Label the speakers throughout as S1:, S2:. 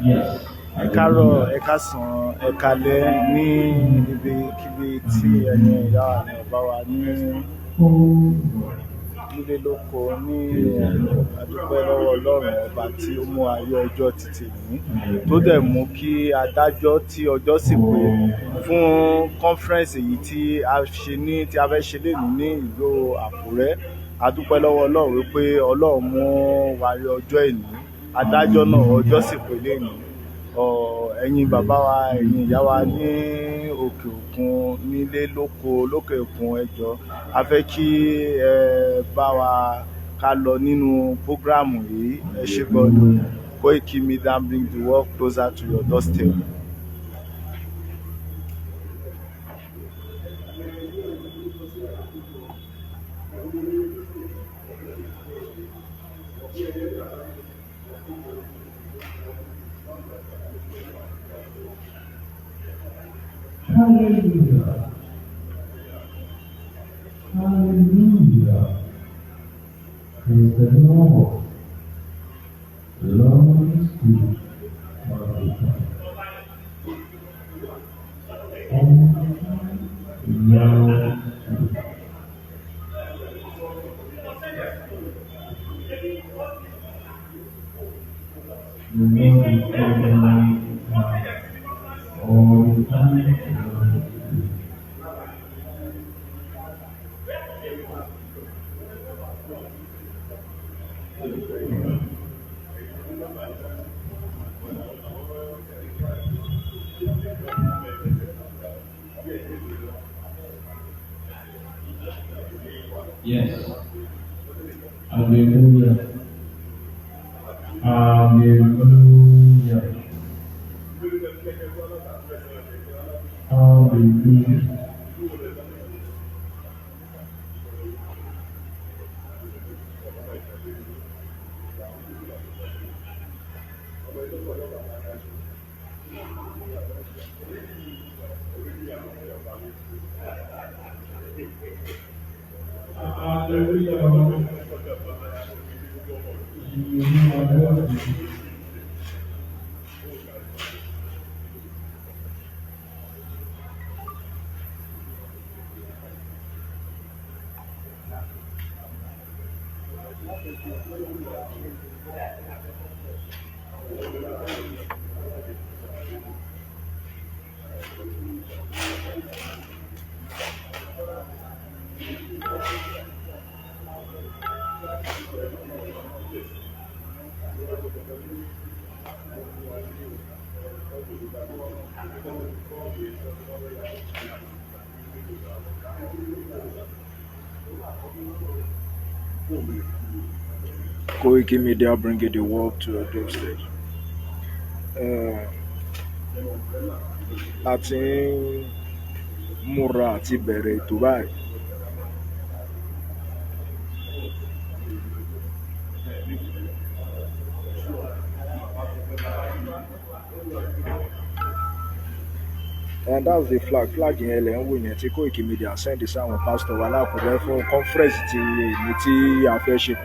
S1: Ẹ káàárọ̀, ẹ káàsán, ẹ káalẹ́ ní ibikíbi tí ẹ̀yin ìyá wa ní ọba wa ní nílé lóko ní adúpẹ́ lọ́wọ́ Ọlọ́run ọba tí ó mú ayé ọjọ́ títì yìí tó dẹ̀ mú kí adájọ́ tí ọjọ́ sì pé fún conference èyí tí a fẹ́ ṣe lénìí ní ìlú Àkúrẹ́. Adúpẹ́ lọ́wọ́ Ọlọ́run wípé Ọlọ́run mú wa rí ọjọ́ ìní adájọ́ náà ọjọ́ sì pé lénìí. Ẹ̀yin bàbá wa, ẹ̀yin ìyá wa ní òkè òkun nílé lóko lókè òkun, ẹ jọ̀ọ́ a fẹ́ kí ẹ bá wa ká lọ nínú prógráàmù yìí. Ẹ ṣé gan-an. Koiki Media bring the world closer to your doorstep.
S2: Hallelujah. Hallelujah. Praise the Lord. The Lord is good all the time. And the Lord is good. The Lord is good all the time. Yes. Hallelujah. Hallelujah. Hallelujah.
S1: Koiki Media bringing the world to your doorstep. A ti ń múra àti bẹ̀rẹ̀ ètò báyìí. And that's the flag yẹn lẹ̀ ń wò yẹn tí Koiki Media send sáwọn pásítọ̀ wa lákùrẹ́ fún conference ti èmi tí a fẹ́ ṣe.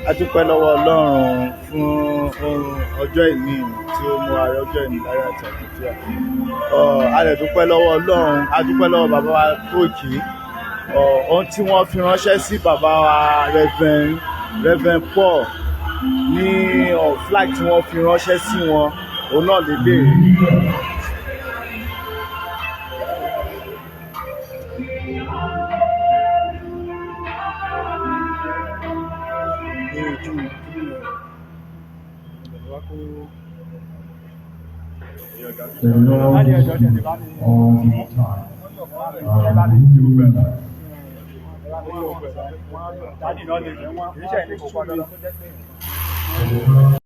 S1: A dúpẹ́ lọ́wọ́ Ọlọ́run fún ọjọ́ ìní tí ó mú ayé ọjọ́ ìní láyé àti àlàáfíà. A lè dúpẹ́ lọ́wọ́ Ọlọ́run, a dúpẹ́ lọ́wọ́ bàbá wa Koiki. Ohun tí wọ́n fi ránṣẹ́ sí bàbá wa Reverend Paul ní flag tí wọ́n fi ránṣẹ́ sí wọn, òun náà lélẹ̀.
S2: The Lord is good all the time. Hallelujah.